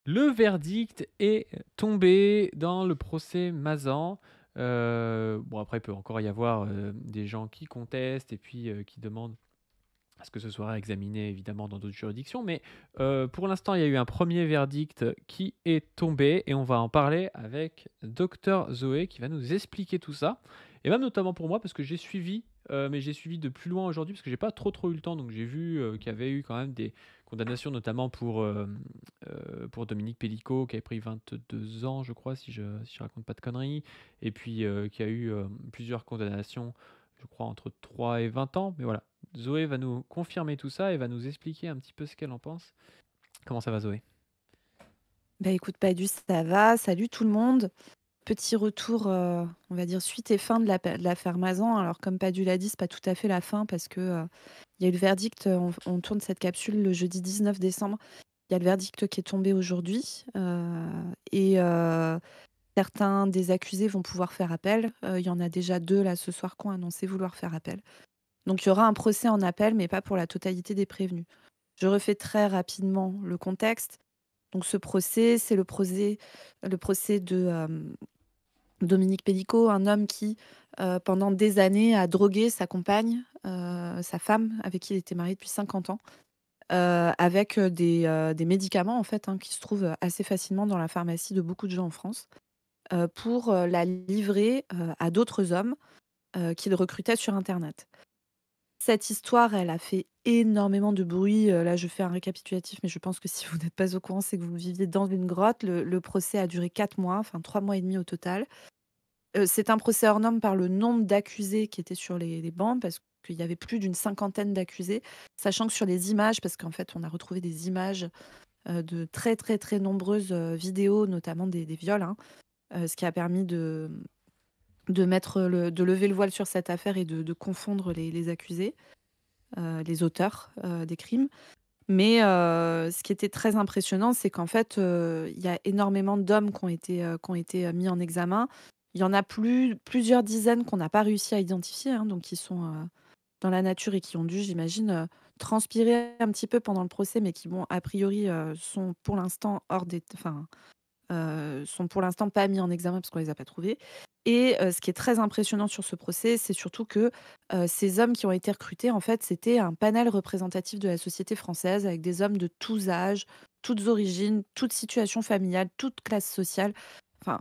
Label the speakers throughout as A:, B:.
A: Le verdict est tombé dans le procès Mazan. Bon après il peut encore y avoir, des gens qui contestent et puis, qui demandent à ce que ce soit réexaminé évidemment dans d'autres juridictions. Mais, pour l'instant, il y a eu un premier verdict qui est tombé et on va en parler avec docteur Zoé qui va nous expliquer tout ça. Et même notamment pour moi parce que j'ai suivi, mais j'ai suivi de plus loin aujourd'hui parce que j'ai pas trop eu le temps. Donc j'ai vu, qu'il y avait eu quand même des condamnations notamment pour Dominique Pellicot qui avait pris 22 ans je crois si je raconte pas de conneries. Et puis, qu'il y a eu, plusieurs condamnations, je crois entre 3 et 20 ans. Mais voilà, Zoé va nous confirmer tout ça et va nous expliquer un petit peu ce qu'elle en pense. Comment ça va, Zoé?
B: Bah écoute, Padu, ça va. Salut tout le monde. Petit retour, on va dire suite et fin de l'affaire Mazan. Alors comme Padu l'a dit, c'est pas tout à fait la fin parce que il y a eu le verdict. On tourne cette capsule le jeudi 19 décembre. Il y a le verdict qui est tombé aujourd'hui et certains des accusés vont pouvoir faire appel. Il y en a déjà deux là ce soir qui ont annoncé vouloir faire appel. Donc il y aura un procès en appel, mais pas pour la totalité des prévenus. Je refais très rapidement le contexte. Donc ce procès, c'est le procès de Dominique Pellicot, un homme qui, pendant des années, a drogué sa compagne, sa femme, avec qui il était marié depuis 50 ans, avec des médicaments, en fait, hein, qui se trouvent assez facilement dans la pharmacie de beaucoup de gens en France, pour la livrer à d'autres hommes qu'il recrutait sur Internet. Cette histoire, elle a fait énormément de bruit. Là, je fais un récapitulatif, mais je pense que si vous n'êtes pas au courant, c'est que vous viviez dans une grotte. Le procès a duré 4 mois, enfin 3 mois et demi au total. C'est un procès hors norme par le nombre d'accusés qui étaient sur les bancs, parce qu'il y avait plus d'une cinquantaine d'accusés. Sachant que sur les images, parce qu'en fait, on a retrouvé des images, de très, très, très nombreuses, vidéos, notamment des viols, hein, ce qui a permis de lever le voile sur cette affaire et de confondre les accusés, les auteurs, des crimes. Mais ce qui était très impressionnant, c'est qu'en fait, il y a énormément d'hommes qui ont été mis en examen. Il y en a plusieurs dizaines qu'on n'a pas réussi à identifier, hein, donc qui sont, dans la nature et qui ont dû, j'imagine, transpirer un petit peu pendant le procès, mais qui, bon, a priori, sont pour l'instant sont pour l'instant pas mis en examen parce qu'on les a pas trouvés. Et ce qui est très impressionnant sur ce procès, c'est surtout que, ces hommes qui ont été recrutés, en fait, c'était un panel représentatif de la société française avec des hommes de tous âges, toutes origines, toutes situations familiales, toutes classes sociales. Enfin,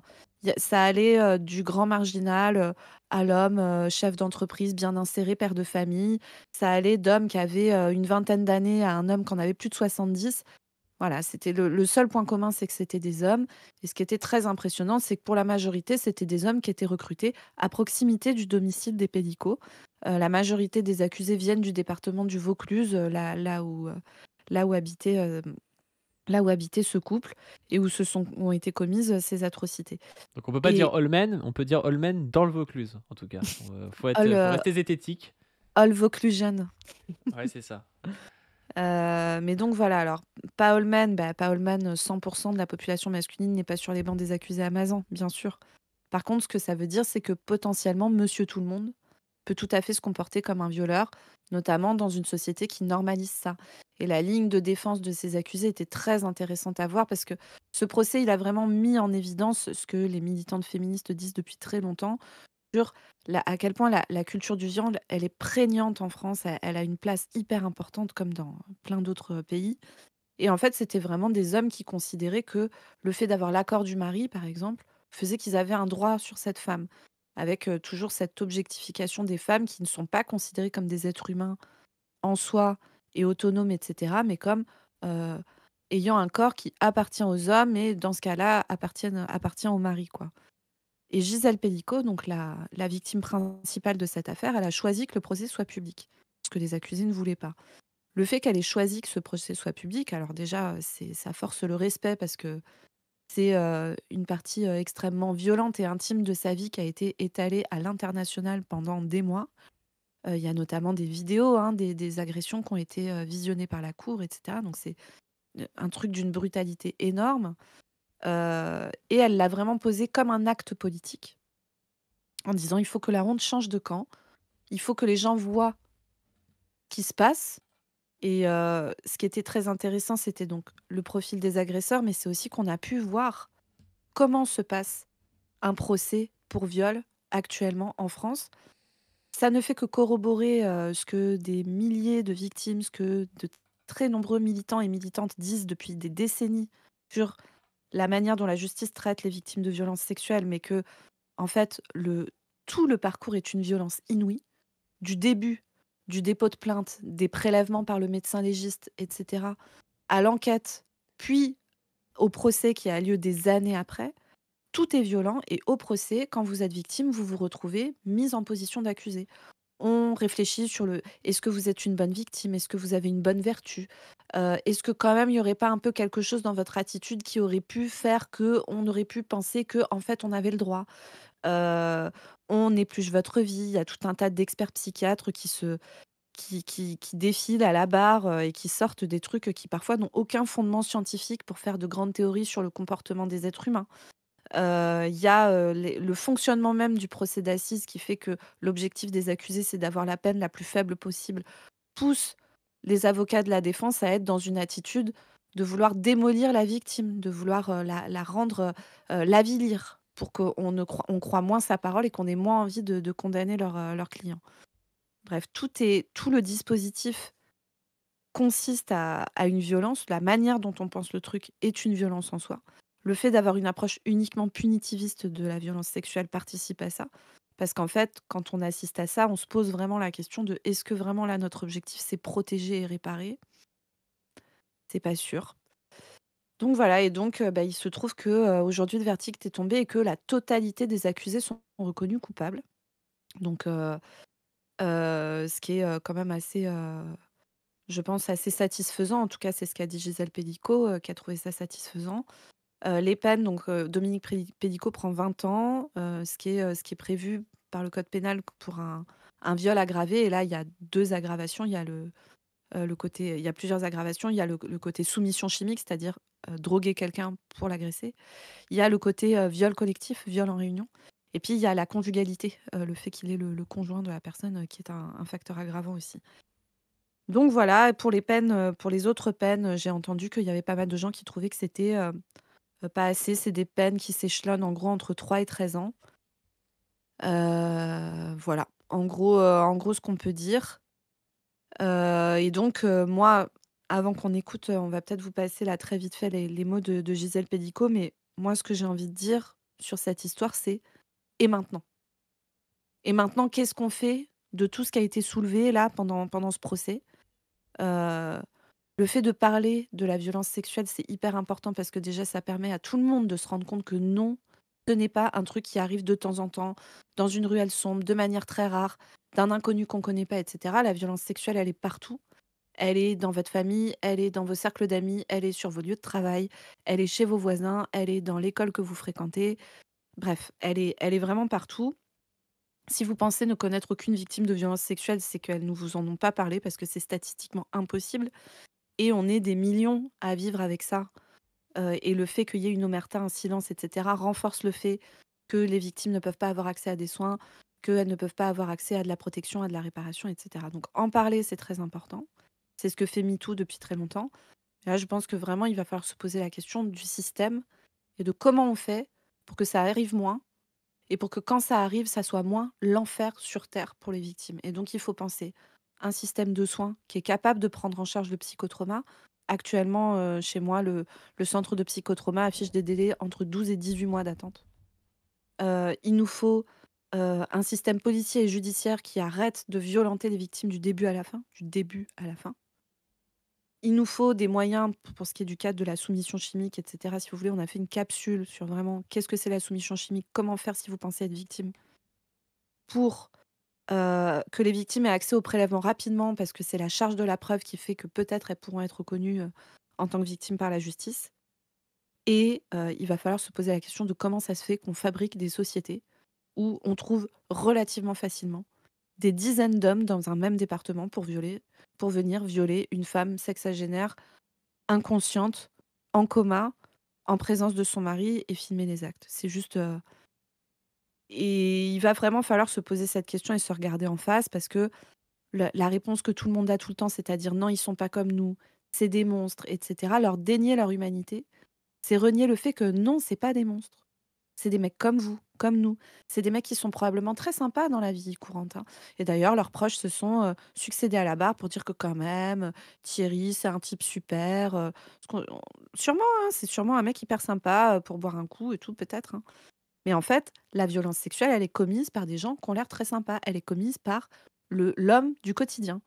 B: ça allait, du grand marginal, à l'homme, chef d'entreprise bien inséré, père de famille. Ça allait d'hommes qui avaient, une vingtaine d'années à un homme qui en avait plus de 70. Voilà, c'était le seul point commun, c'est que c'était des hommes. Et ce qui était très impressionnant, c'est que pour la majorité, c'était des hommes qui étaient recrutés à proximité du domicile des Pellicots. La majorité des accusés viennent du département du Vaucluse, là où habitait, là où habitait ce couple et où ont été commises ces atrocités.
A: Donc on peut pas dire
B: Et
A: Holmen, on peut dire Holmen dans le Vaucluse, en tout cas.
B: Hall,
A: Faut rester zététique.
B: Hall Vauclusienne.
A: Ouais, c'est ça.
B: Mais donc voilà, alors Paolman, Paolman, 100 de la population masculine n'est pas sur les bancs des accusés à Mazan, bien sûr. Par contre, ce que ça veut dire, c'est que potentiellement, monsieur tout le monde peut tout à fait se comporter comme un violeur, notamment dans une société qui normalise ça. Et la ligne de défense de ces accusés était très intéressante à voir parce que ce procès, il a vraiment mis en évidence ce que les militantes féministes disent depuis très longtemps, sur à quel point la culture du viol, elle est prégnante en France. Elle a une place hyper importante comme dans plein d'autres pays. Et en fait, c'était vraiment des hommes qui considéraient que le fait d'avoir l'accord du mari, par exemple, faisait qu'ils avaient un droit sur cette femme. Avec toujours cette objectification des femmes qui ne sont pas considérées comme des êtres humains en soi et autonomes, etc., mais comme euh, ayant un corps qui appartient aux hommes et dans ce cas-là appartient au mari, quoi. Et Gisèle Pellicot, donc la victime principale de cette affaire, elle a choisi que le procès soit public, ce que les accusés ne voulaient pas. Le fait qu'elle ait choisi que ce procès soit public, alors déjà, ça force le respect parce que c'est une partie extrêmement violente et intime de sa vie qui a été étalée à l'international pendant des mois. Il y a notamment des vidéos, hein, des agressions qui ont été visionnées par la cour, etc. Donc c'est un truc d'une brutalité énorme. Et elle l'a vraiment posé comme un acte politique en disant: «Il faut que la honte change de camp. Il faut que les gens voient ce qui se passe Et ce qui était très intéressant, c'était donc le profil des agresseurs, mais c'est aussi qu'on a pu voir comment se passe un procès pour viol actuellement en France. Ça ne fait que corroborer, ce que des milliers de victimes, ce que de très nombreux militants et militantes disent depuis des décennies sur la manière dont la justice traite les victimes de violences sexuelles, mais que en fait, tout le parcours est une violence inouïe, du début, du dépôt de plainte, des prélèvements par le médecin légiste et cetera, à l'enquête, puis au procès qui a lieu des années après. Tout est violent et au procès, quand vous êtes victime, vous vous retrouvez mise en position d'accusé. On réfléchit sur le est-ce que vous êtes une bonne victime? Est-ce que vous avez une bonne vertu? Est-ce que quand même il y aurait pas un peu quelque chose dans votre attitude qui aurait pu faire que on aurait pu penser que en fait on avait le droit? Heu, on épluche votre vie, il y a tout un tas d'experts psychiatres qui défilent à la barre, et qui sortent des trucs, qui parfois n'ont aucun fondement scientifique pour faire de grandes théories sur le comportement des êtres humains. Il y a, les le fonctionnement même du procès d'assises qui fait que l'objectif des accusés, c'est d'avoir la peine la plus faible possible, pousse les avocats de la défense à être dans une attitude de vouloir démolir la victime, de vouloir, la rendre, l'avilir pour qu'on ne croit on croit moins sa parole et qu'on ait moins envie de condamner leur client. Bref, tout le dispositif consiste à une violence. La manière dont on pense le truc est une violence en soi. Le fait d'avoir une approche uniquement punitiviste de la violence sexuelle participe à ça. Parce qu'en fait, quand on assiste à ça, on se pose vraiment la question de est-ce que vraiment là, notre objectif, c'est protéger et réparer? C'est pas sûr. Donc voilà, et donc bah, il se trouve que aujourd'hui, le verdict est tombé et que la totalité des accusés sont reconnus coupables. Donc, ce qui est quand même assez, je pense, assez satisfaisant. En tout cas, c'est ce qu'a dit Gisèle Pédicaud, qui a trouvé ça satisfaisant. Les peines, donc Dominique Pédicaud prend 20 ans, ce qui est prévu par le code pénal pour un viol aggravé, et là, il y a 2 aggravations. Le côté il y a plusieurs aggravations. Il y a le côté soumission chimique, c'est-à-dire, droguer quelqu'un pour l'agresser. Il y a le côté, viol collectif, viol en réunion, et puis il y a la conjugalité, le fait qu'il est le conjoint de la personne, qui est un facteur aggravant aussi. Donc voilà, et pour les peines, pour les autres peines, j'ai entendu qu'il y avait pas mal de gens qui trouvaient que c'était, pas assez. C'est des peines qui s'échelonnent en gros entre 3 et 13 ans. Voilà, en gros ce qu'on peut dire. Et donc moi, avant qu'on écoute, on va peut-être vous passer là très vite fait les mots de Gisèle Pédicaud, mais moi ce que j'ai envie de dire sur cette histoire, c'est: «Et maintenant? Et maintenant, qu'est-ce qu'on fait de tout ce qui a été soulevé là pendant ce procès?» Heu Le fait de parler de la violence sexuelle, c'est hyper important parce que déjà, ça permet à tout le monde de se rendre compte que non, ce n'est pas un truc qui arrive de temps en temps, dans une ruelle sombre, de manière très rare, d'un inconnu qu'on connaît pas, et cetera. La violence sexuelle, elle est partout. Elle est dans votre famille, elle est dans vos cercles d'amis, elle est sur vos lieux de travail, elle est chez vos voisins, elle est dans l'école que vous fréquentez. Bref, elle est vraiment partout. Si vous pensez ne connaître aucune victime de violence sexuelle, c'est qu'elles ne vous en ont pas parlé parce que c'est statistiquement impossible. Et on est des millions à vivre avec ça, et le fait qu'il y ait une omerta, un silence, et cetera, renforce le fait que les victimes ne peuvent pas avoir accès à des soins, qu'elles ne peuvent pas avoir accès à de la protection, à de la réparation, et cetera. Donc en parler, c'est très important. C'est ce que fait MeToo depuis très longtemps. Et là, je pense que vraiment, il va falloir se poser la question du système et de comment on fait pour que ça arrive moins et pour que quand ça arrive, ça soit moins l'enfer sur terre pour les victimes. Et donc il faut penser un système de soins qui est capable de prendre en charge le psychotrauma. Actuellement, chez moi, le centre de psychotrauma affiche des délais entre 12 et 18 mois d'attente. Il nous faut, un système policier et judiciaire qui arrête de violenter les victimes du début à la fin, du début à la fin. Il nous faut des moyens pour ce qui est du cadre de la soumission chimique, et cetera. Si vous voulez, on a fait une capsule sur vraiment qu'est-ce que c'est la soumission chimique, comment faire si vous pensez être victime pour, que les victimes aient accès au prélèvement rapidement parce que c'est la charge de la preuve qui fait que peut-être elles pourront être reconnues, en tant que victimes par la justice. Et il va falloir se poser la question de comment ça se fait qu'on fabrique des sociétés où on trouve relativement facilement des dizaines d'hommes dans un même département pour venir violer une femme sexagénaire, inconsciente, en coma, en présence de son mari, et filmer les actes. C'est juste, et il va vraiment falloir se poser cette question et se regarder en face parce que la réponse que tout le monde a tout le temps, c'est-à-dire: «Non, ils sont pas comme nous, c'est des monstres» et cetera, leur dénier leur humanité, c'est renier le fait que non, c'est pas des monstres. C'est des mecs comme vous, comme nous. C'est des mecs qui sont probablement très sympas dans la vie courante, hein. Et d'ailleurs, leurs proches se sont, succédés à la barre pour dire que quand même, Thierry, c'est un type super, parce sûrement, hein, c'est sûrement un mec hyper sympa, pour boire un coup et tout peut-être, hein. Mais en fait, la violence sexuelle, elle est commise par des gens qui ont l'air très sympas. Elle est commise par l'homme du quotidien.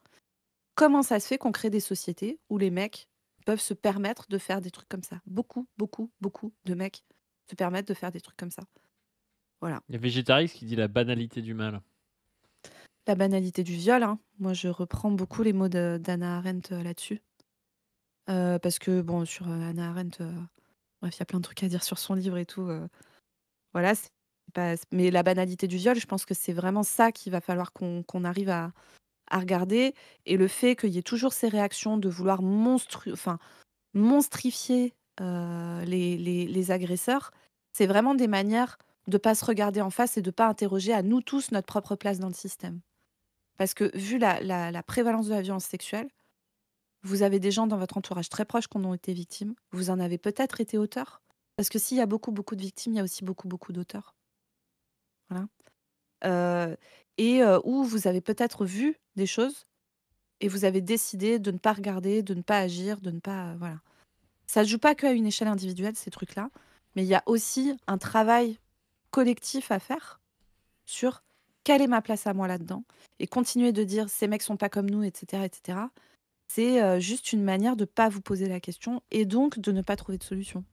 B: Comment ça se fait qu'on crée des sociétés où les mecs peuvent se permettre de faire des trucs comme ça? Beaucoup, beaucoup, beaucoup de mecs se permettent de faire des trucs comme ça. Voilà.
A: Il y a Végétarix qui dit la banalité du mal.
B: La banalité du viol, hein. Moi, je reprends beaucoup les mots d'Hannah Arendt là-dessus. Parce que, bon, sur Hannah Arendt, bref, il y a plein de trucs à dire sur son livre et tout. Voilà, c'est pas. Mais la banalité du viol, je pense que c'est vraiment ça qu'il va falloir qu'on arrive à regarder. Et le fait qu'il y ait toujours ces réactions de vouloir monstrifier les agresseurs, c'est vraiment des manières de pas se regarder en face et de pas interroger à nous tous notre propre place dans le système. Parce que vu la prévalence de la violence sexuelle, vous avez des gens dans votre entourage très proche qui en ont été victimes. Vous en avez peut-être été auteur. Parce que s'il y a beaucoup, beaucoup de victimes, il y a aussi beaucoup, beaucoup d'auteurs. Voilà. Heu où vous avez peut-être vu des choses et vous avez décidé de ne pas regarder, de ne pas agir, de ne pas, voilà. Ça se joue pas qu'à une échelle individuelle, ces trucs-là, mais il y a aussi un travail collectif à faire sur quelle est ma place à moi là-dedans et continuer de dire: «Ces mecs sont pas comme nous» et cetera. C'est, juste une manière de pas vous poser la question et donc de ne pas trouver de solution.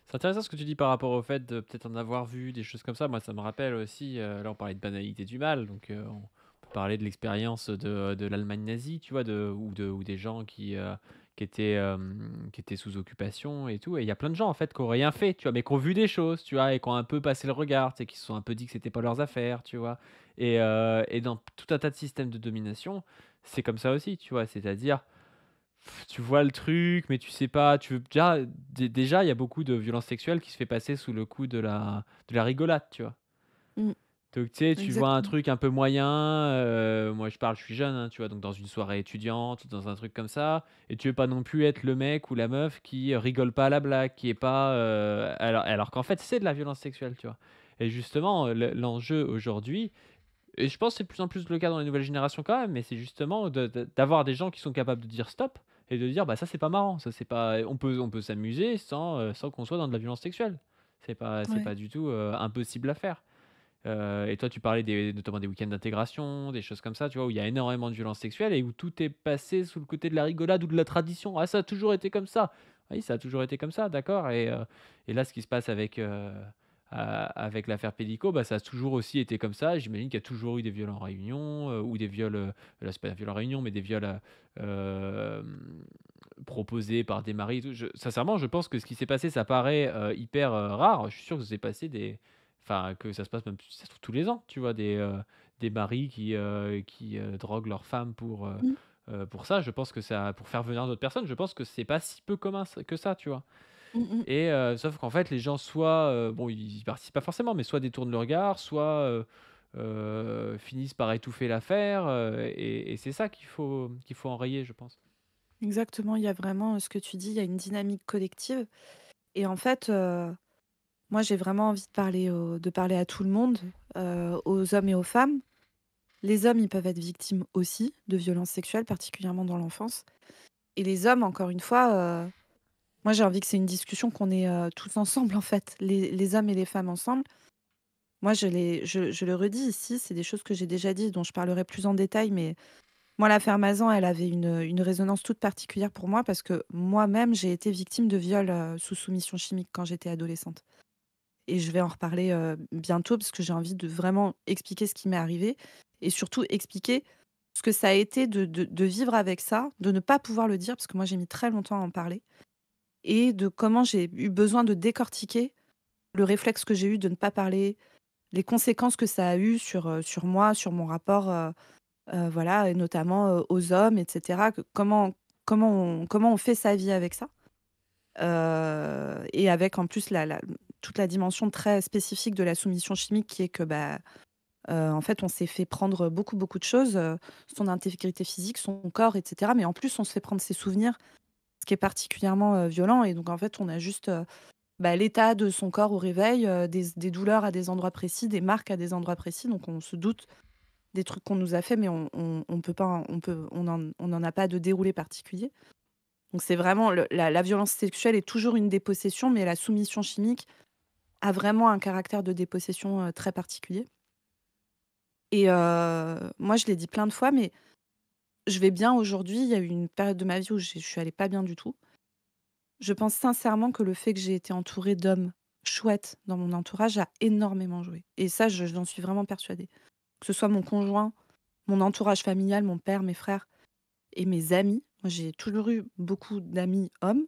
A: C'est intéressant ce que tu dis par rapport au fait de peut-être en avoir vu, des choses comme ça. Moi, ça me rappelle aussi, là, on parlait de banalité du mal, donc on peut parler de l'expérience de l'Allemagne nazie, tu vois? Ou des gens qui étaient sous occupation et tout et il y a plein de gens, en fait, qui ont rien fait, tu vois? Mais qui ont vu des choses, tu vois? Et qui ont un peu passé le regard, tu sais? Qui se sont un peu dit que c'était pas leurs affaires, tu vois? Et dans tout un tas de systèmes de domination, c'est comme ça aussi, tu vois? C'est-à-dire tu vois le truc, mais tu sais pas, tu veux déjà, il y a beaucoup de violences sexuelles qui se fait passer sous le coup de la rigolade, tu vois?
B: Mmh,
A: Donc tu sais, tu vois un
B: exactement.
A: truc un peu moyen, moi je suis jeune, hein, tu vois? Donc dans une soirée étudiante, dans un truc comme ça et tu veux pas non plus être le mec ou la meuf qui rigole pas à la blague, qui est pas, alors qu'en fait, c'est de la violence sexuelle, tu vois? Et justement, l'enjeu aujourd'hui et je pense que c'est de plus en plus le cas dans les nouvelles générations quand même, mais c'est justement d'avoir des gens qui sont capables de dire stop et de dire: «Bah, ça c'est pas marrant, ça c'est pas on peut s'amuser sans qu'on soit dans de la violence sexuelle». C'est
B: Ouais.
A: pas du tout, impossible à faire. Et toi tu parlais notamment des week-ends d'intégration, des choses comme ça, tu vois? Où il y a énormément de violence sexuelle et où tout est passé sous le côté de la rigolade ou de la tradition. «Ah ça a toujours été comme ça». Oui, ça a toujours été comme ça, d'accord et là ce qui se passe avec, avec l'affaire Pélico, bah, ça a toujours aussi été comme ça. J'imagine qu'il y a toujours eu des viols en réunion, ou des viols, là c'est pas un viol en réunion, mais des viols, proposés par des maris et tout. Sincèrement, je pense que ce qui s'est passé, ça paraît, hyper, rare. Je suis sûr que ça s'est passé que ça se passe même ça se trouve tous les ans, tu vois? Des maris qui droguent leurs femmes
B: Mmh.
A: pour ça. Je pense que ça pour faire venir d'autres personnes, je pense que c'est pas si peu commun que ça, tu vois?
B: Mmh mh.
A: Et sauf qu'en fait, les gens soit, bon, ils y participent pas forcément, mais soit détournent le regard, soit, finissent par étouffer l'affaire, et c'est ça qu'il faut enrayer, je pense.
B: Exactement, il y a vraiment, ce que tu dis, il y a une dynamique collective et en fait, moi j'ai vraiment envie de parler à tout le monde, aux hommes et aux femmes. Les hommes, ils peuvent être victimes aussi de violences sexuelles, particulièrement dans l'enfance et les hommes, encore une fois, moi j'ai envie que c'est une discussion qu'on ait, tous ensemble en fait, les hommes et les femmes ensemble. Moi je le redis ici, c'est des choses que j'ai déjà dit, dont je parlerai plus en détail, mais moi l'affaire Mazan, elle avait une résonance toute particulière pour moi parce que moi-même j'ai été victime de viol, sous soumission chimique quand j'étais adolescente et je vais en reparler, bientôt parce que j'ai envie de vraiment expliquer ce qui m'est arrivé et surtout expliquer ce que ça a été de vivre avec ça, de ne pas pouvoir le dire parce que moi j'ai mis très longtemps à en parler et de comment j'ai eu besoin de décortiquer le réflexe que j'ai eu de ne pas parler, les conséquences que ça a eu sur moi, sur mon rapport, voilà et notamment, aux hommes et cetera, que comment on fait sa vie avec ça? Et avec en plus la toute la dimension très spécifique de la soumission chimique qui est que, bah, En fait, on s'est fait prendre beaucoup, beaucoup de choses, son intégrité physique, son corps et cetera, mais en plus, on se fait prendre ses souvenirs, ce qui est particulièrement, violent et donc en fait, on a juste, l'état de son corps au réveil, des douleurs à des endroits précis, des marques à des endroits précis, donc on se doute des trucs qu'on nous a fait, mais on peut pas on en a pas de déroulé particulier. Donc c'est vraiment la violence sexuelle est toujours une dépossession, mais la soumission chimique a vraiment un caractère de dépossession, très particulier et moi je l'ai dit plein de fois, mais je vais bien aujourd'hui. Il y a eu une période de ma vie où je suis allée pas bien du tout. Je pense sincèrement que le fait que j'ai été entourée d'hommes chouettes dans mon entourage a énormément joué et ça, j'en suis vraiment persuadée. Que ce soit mon conjoint, mon entourage familial, mon père, mes frères et mes amis. Moi, j'ai toujours eu beaucoup d'amis hommes,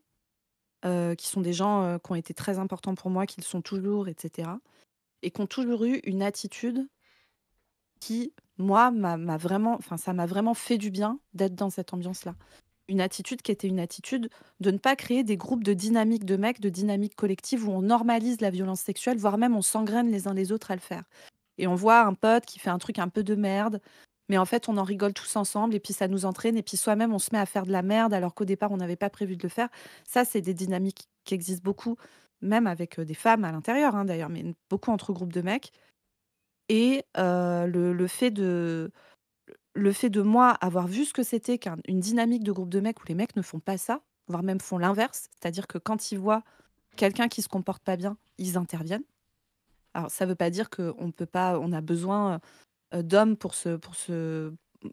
B: qui sont des gens, qui ont été très importants pour moi, qui le sont toujours et cetera et qui ont toujours eu une attitude qui, moi, m'a vraiment enfin, ça m'a vraiment fait du bien d'être dans cette ambiance-là. Une attitude qui était une attitude de ne pas créer des groupes de dynamique de mecs, de dynamique collective où on normalise la violence sexuelle, voire même on s'engraine les uns les autres à le faire. Et on voit un pote qui fait un truc un peu de merde, mais en fait, on en rigole tous ensemble et puis ça nous entraîne et puis soi-même, on se met à faire de la merde alors qu'au départ, on n'avait pas prévu de le faire. Ça, c'est des dynamiques qui existent beaucoup, même avec des femmes à l'intérieur, hein, d'ailleurs, mais beaucoup entre groupes de mecs. Et le fait de moi avoir vu ce que c'était qu'une dynamique de groupe de mecs où les mecs ne font pas ça, voire même font l'inverse, c'est-à-dire que quand ils voient quelqu'un qui se comporte pas bien, ils interviennent. Alors ça veut pas dire qu'on peut pas on a besoin, d'hommes pour se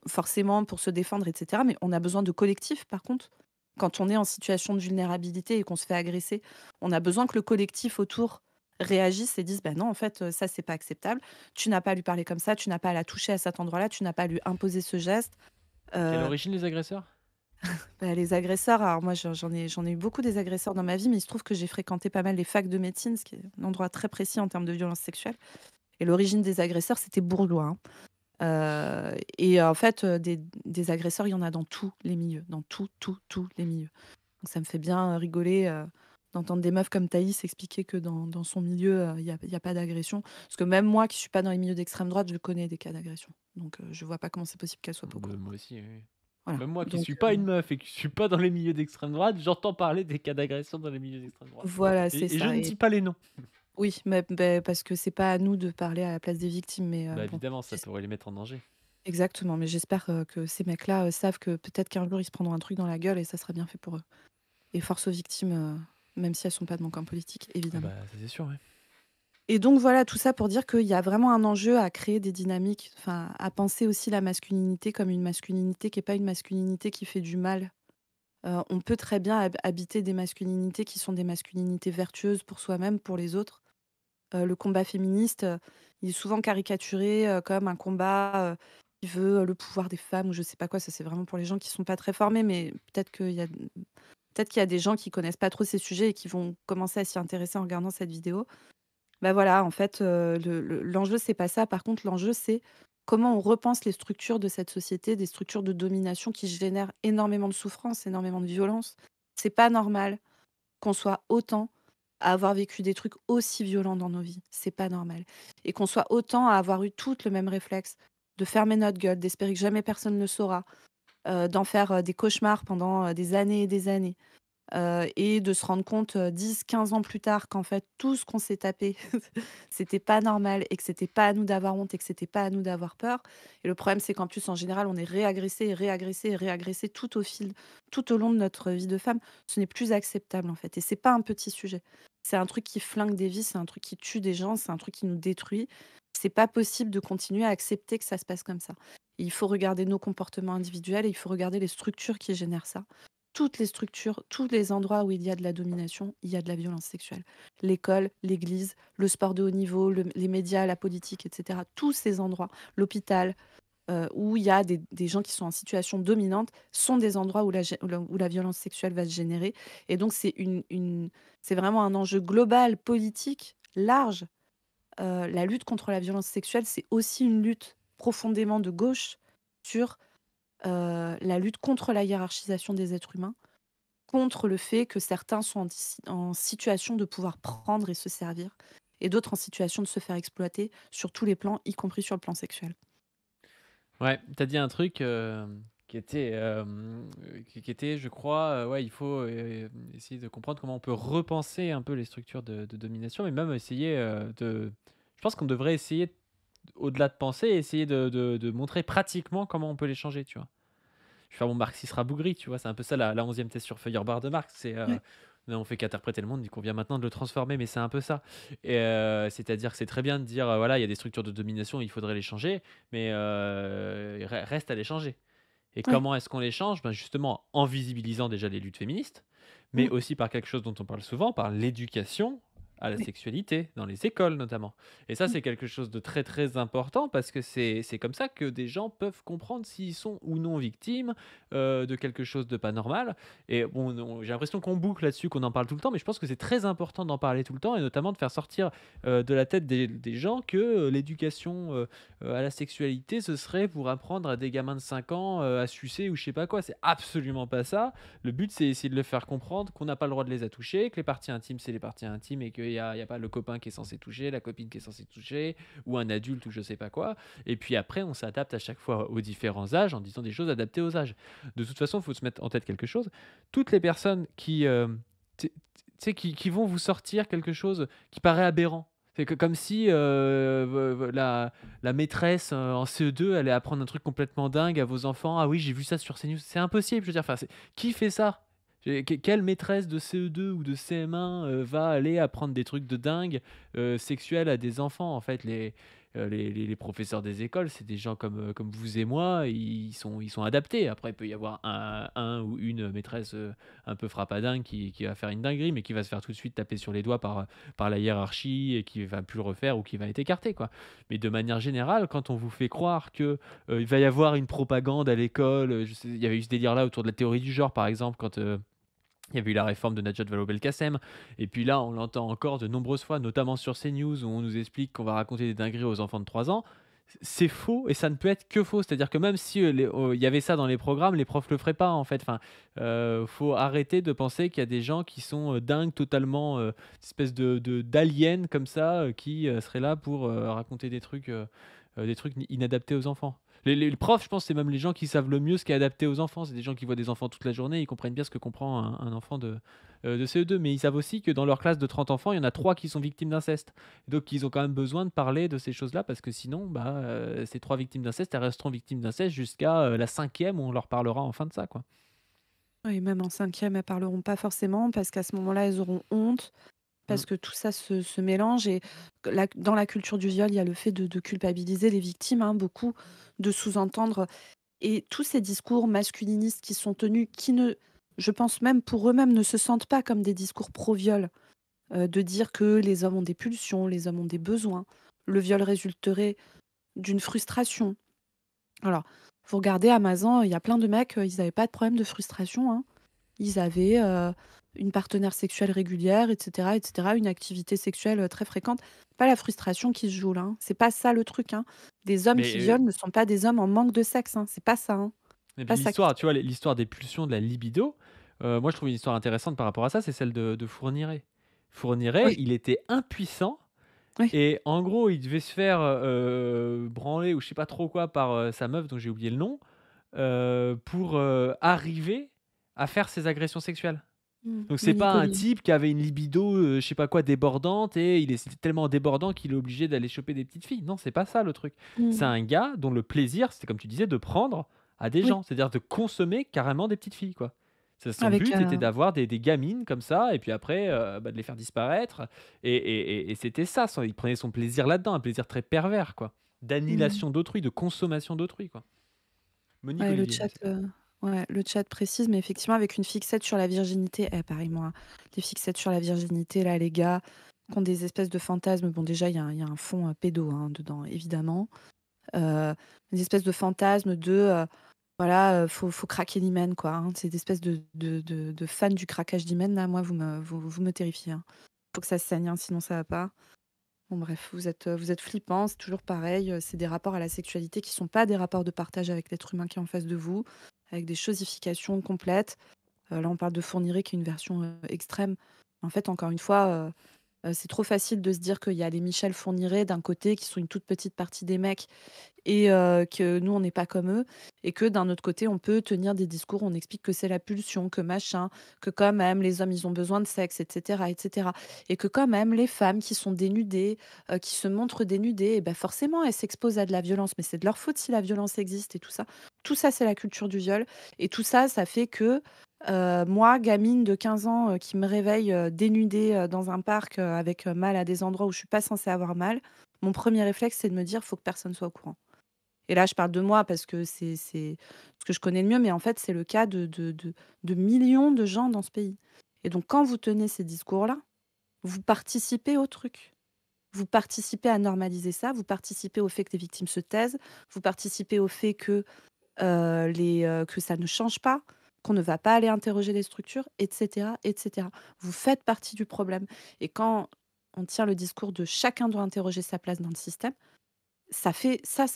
B: forcément pour se défendre et cetera, mais on a besoin de collectif par contre. Quand on est en situation de vulnérabilité et qu'on se fait agresser, on a besoin que le collectif autour réagisse et dise: «Bah non, en fait, ça c'est pas acceptable. Tu n'as pas à lui parler comme ça, tu n'as pas à la toucher à cet endroit-là, tu n'as pas à lui imposer ce geste».
A: Quelle
B: Heu,
A: origine les agresseurs?
B: les agresseurs, alors moi j'en ai eu beaucoup des agresseurs dans ma vie, mais il se trouve que j'ai fréquenté pas mal les facs de médecine, ce qui est un endroit très précis en termes de violence sexuelle et l'origine des agresseurs, c'était bourgeois, hein. Et en fait, des agresseurs, il y en a dans tous les milieux, dans tous les milieux. Donc ça me fait bien, rigoler, d'entendre des meufs comme Thaïs expliquer que dans son milieu, il y a pas d'agression. Parce que même moi qui suis pas dans les milieux d'extrême droite, je connais des cas d'agression. Donc je vois pas comment c'est possible qu'elle soit pas au courant.
A: Moi aussi, oui, oui.
B: Voilà,
A: Même moi qui
B: donc
A: suis pas une meuf et qui suis pas dans les milieux d'extrême droite, j'entends parler des cas d'agression dans les milieux d'extrême droite
B: voilà, c'est
A: et je
B: ça
A: ne
B: et
A: dis pas les noms.
B: oui, mais parce que c'est pas à nous de parler à la place des victimes, mais
A: Bah,
B: bon,
A: évidemment, ça
B: j'es
A: pourrait les mettre en danger.
B: exactement, mais j'espère, que ces mecs-là, savent que peut-être qu'un jour ils se prendront un truc dans la gueule et ça sera bien fait pour eux. Et force aux victimes, même si elles sont pas de mon camp politique,
A: Ah
B: évidemment.
A: bah, ça c'est sûr, ouais.
B: Et donc voilà, tout ça pour dire qu'il y a vraiment un enjeu à créer des dynamiques, enfin, à penser aussi la masculinité comme une masculinité qui est pas une masculinité qui fait du mal. On peut très bien habiter des masculinités qui sont des masculinités vertueuses pour soi-même, pour les autres. Le combat féministe, il est souvent caricaturé, comme un combat, qui veut, le pouvoir des femmes ou je sais pas quoi. Ça, c'est vraiment pour les gens qui sont pas très formés, mais peut-être qu'il y a des gens qui connaissent pas trop ces sujets et qui vont commencer à s'y intéresser en regardant cette vidéo. Bah, voilà, en fait, l'enjeu, c'est pas ça. Par contre, l'enjeu, c'est comment on repense les structures de cette société, des structures de domination qui génèrent énormément de souffrance, énormément de violence. C'est pas normal qu'on soit autant à avoir vécu des trucs aussi violents dans nos vies. C'est pas normal et qu'on soit autant à avoir eu toutes le même réflexe de fermer notre gueule, d'espérer que jamais personne ne saura, d'en faire, des cauchemars pendant, des années et des années. Et de se rendre compte, 10-15 ans plus tard qu'en fait tout ce qu'on s'est tapé, c'était pas normal et que c'était pas à nous d'avoir honte et que c'était pas à nous d'avoir peur et le problème, c'est qu'en plus, en général, on est réagressé et réagressé et réagressé tout au long de notre vie de femme. Ce n'est plus acceptable, en fait et c'est pas un petit sujet. C'est un truc qui flingue des vies, c'est un truc qui tue des gens, c'est un truc qui nous détruit. C'est pas possible de continuer à accepter que ça se passe comme ça. Il faut regarder nos comportements individuels et il faut regarder les structures qui génèrent ça. Toutes les structures, tous les endroits où il y a de la domination, il y a de la violence sexuelle. L'école, l'église, le sport de haut niveau, les médias, la politique, etc. Tous ces endroits, l'hôpital, où il y a des gens qui sont en situation dominante, sont des endroits où la violence sexuelle va se générer. Et donc, c'est vraiment un enjeu global, politique, large. La lutte contre la violence sexuelle, c'est aussi une lutte profondément de gauche sur la lutte contre la hiérarchisation des êtres humains, contre le fait que certains sont en situation de pouvoir prendre et se servir. et d'autres en situation de se faire exploiter sur tous les plans, y compris sur le plan sexuel.
A: Ouais, tu as dit un truc, qui était, je crois, ouais, il faut, essayer de comprendre comment on peut repenser un peu les structures de domination, mais même essayer, de je pense qu'on devrait essayer, au-delà de penser, essayer de montrer pratiquement comment on peut les changer, tu vois? Je vais faire mon marxiste rabougri, tu vois? C'est un peu ça la 11e thèse sur Feuerbach de Marx, c'est,
B: Ouais,
A: on fait qu'interpréter le monde, il convient maintenant de le transformer, mais c'est un peu ça et c'est-à-dire que c'est très bien de dire, voilà, il y a des structures de domination, il faudrait les changer, mais reste à les changer et
B: ouais.
A: comment est-ce qu'on les change? Ben, justement, en visibilisant déjà les luttes féministes, mais
B: Mmh.
A: aussi par quelque chose dont on parle souvent, par l'éducation à la
B: Oui.
A: sexualité, dans les écoles notamment. Et ça,
B: Mmh.
A: c'est quelque chose de très, très important parce que c'est comme ça que des gens peuvent comprendre s'ils sont ou non victimes, de quelque chose de pas normal. Et bon, j'ai l'impression qu'on boucle là-dessus, qu'on en parle tout le temps, mais je pense que c'est très important d'en parler tout le temps et notamment de faire sortir, de la tête des gens que, l'éducation, à la sexualité, ce serait pour apprendre à des gamins de 5 ans, à sucer ou je sais pas quoi. C'est absolument pas ça. Le but, c'est essayer de le faire comprendre qu'on n'a pas le droit de les toucher, que les parties intimes, c'est les parties intimes et qu'il y a pas le copain qui est censé toucher, la copine qui est censée toucher ou un adulte ou je sais pas quoi. Et puis après, on s'adapte à chaque fois aux différents âges en disant des choses adaptées aux âges. De toute façon, il faut se mettre en tête quelque chose. Toutes les personnes qui, tu sais, qui vont vous sortir quelque chose qui paraît aberrant. C'est que comme si, la maîtresse, en CE2 allait apprendre un truc complètement dingue à vos enfants: «Ah oui, j'ai vu ça sur CNews». C'est impossible, je veux dire, enfin, c'est qui fait ça? Quelle maîtresse de CE2 ou de CM1, va aller apprendre des trucs de dingue, sexuels à des enfants? En fait, les professeurs des écoles, c'est des gens comme vous et moi, ils sont adaptés. Après, il peut y avoir un ou une maîtresse, un peu frappadingue qui va faire une dinguerie, mais qui va se faire tout de suite taper sur les doigts par la hiérarchie et qui va plus le refaire ou qui va être écarté, quoi. Mais de manière générale, quand on vous fait croire que, il va y avoir une propagande à l'école, je sais il y avait eu ce délire-là autour de la théorie du genre, par exemple, quand, il y avait eu la réforme de Najat Vallaud-Belkacem et puis là, on l'entend encore de nombreuses fois, notamment sur CNews où on nous explique qu'on va raconter des dingueries aux enfants de 3 ans. C'est faux et ça ne peut être que faux. C'est-à-dire que même si, il y avait ça dans les programmes, les profs le feraient pas, en fait. Enfin, faut arrêter de penser qu'il y a des gens qui sont, dingues totalement, espèce de d'aliens comme ça, qui, seraient là pour, raconter des trucs inadaptés aux enfants. Les profs, je pense, c'est même les gens qui savent le mieux ce qui est adapté aux enfants. C'est des gens qui voient des enfants toute la journée, ils comprennent bien ce que comprend un enfant de CE2. Mais ils savent aussi que dans leur classe de 30 enfants, il y en a 3 qui sont victimes d'inceste. Donc ils ont quand même besoin de parler de ces choses-là parce que sinon, bah, ces 3 victimes d'inceste, elles resteront victimes d'inceste jusqu'à, la 5e où on leur parlera enfin de ça, quoi.
B: Oui, même en cinquième, elles parleront pas forcément parce qu'à ce moment-là, elles auront honte,
A: Mmh.
B: parce que tout ça se mélange et que dans la culture du viol, il y a le fait de culpabiliser les victimes, hein, beaucoup, de sous-entendre et tous ces discours masculinistes qui sont tenus, qui ne je pense même pour eux-mêmes, ne se sentent pas comme des discours pro-viol, de dire que les hommes ont des pulsions, les hommes ont des besoins. Le viol résulterait d'une frustration. Alors, vous regardez Amazon, il y a plein de mecs, ils avaient pas de problème de frustration, hein. Ils avaient, une partenaire sexuelle régulière et cetera, une activité sexuelle, très fréquente. Pas la frustration qui se joue là, hein. C'est pas ça le truc, hein. Des hommes qui
A: Mais,
B: violent ne sont pas des hommes en manque de sexe, hein. C'est pas ça, hein.
A: et puis
B: Pas ça qui se
A: l'histoire, tu vois, l'histoire des pulsions, de la libido, moi je trouve une histoire intéressante par rapport à ça, c'est celle de Fourniret. Fourniret,
B: oui,
A: il était impuissant.
B: oui.
A: Et en gros, il devait se faire, branler ou je sais pas trop quoi par, sa meuf dont j'ai oublié le nom, pour, arriver à faire ses agressions sexuelles. Donc c'est pas un
B: Monopoly.
A: type qui avait une libido, je sais pas quoi débordante et c'était tellement débordant qu'il est obligé d'aller choper des petites filles. Non, c'est pas ça le truc. C'est
B: Mmh.
A: un gars dont le plaisir, c'était comme tu disais, de prendre à des
B: Oui,
A: gens, c'est-à-dire de consommer carrément des petites filles, quoi. C'est son
B: avec,
A: but était d'avoir des gamines comme ça et puis après, bah, de les faire disparaître et c'était ça, il prenait son plaisir là-dedans, un plaisir très pervers, quoi,
B: mmh.
A: d'annihilation d'autrui, de consommation d'autrui, quoi. Monique
B: Ouais,
A: Olivier, c'est ça.
B: le chat précise, mais effectivement avec une fixette sur la virginité. Eh pareil moi, des fixettes sur la virginité là, les gars, qui ont des espèces de fantasmes. Bon déjà il y a un fond, pédo, hein, dedans évidemment. Des espèces de fantasmes de, voilà, faut craquer l'hymen quoi, hein. Ces espèces de fans du craquage d'hymen là, moi vous me terrifiez, hein. Faut que ça saigne, hein, sinon ça va pas. Bon bref, vous êtes flippants, c'est toujours pareil, c'est des rapports à la sexualité qui sont pas des rapports de partage avec l'être humain qui est en face de vous, avec des chosifications complètes. Là, on parle de Fourniret qui est une version, extrême. En fait, encore une fois, C'est trop facile de se dire qu'il y a les Michel Fourniret d'un côté qui sont une toute petite partie des mecs et que nous, on n'est pas comme eux et que d'un autre côté, on peut tenir des discours où on explique que c'est la pulsion, que machin, que quand même les hommes, ils ont besoin de sexe, et cetera et cetera et que quand même les femmes qui sont dénudées, qui se montrent dénudées et bah, forcément, elles s'exposent à de la violence, mais c'est de leur faute si la violence existe et tout ça. Tout ça, c'est la culture du viol et tout ça, ça fait que, moi, gamine de 15 ans, qui me réveille, dénudée, dans un parc, avec, mal à des endroits où je suis pas censée avoir mal, mon premier réflexe, c'est de me dire: «Faut que personne soit au courant». Et là, je parle de moi parce que c'est ce que je connais le mieux, mais en fait, c'est le cas de millions de gens dans ce pays. Et donc, quand vous tenez ces discours-là, vous participez au truc. Vous participez à normaliser ça, vous participez au fait que les victimes se taisent, vous participez au fait que ça ne change pas, qu'on ne va pas aller interroger les structures, et cetera, et cetera. Vous faites partie du problème. Et quand on tient le discours de chacun doit interroger sa place dans le système, ça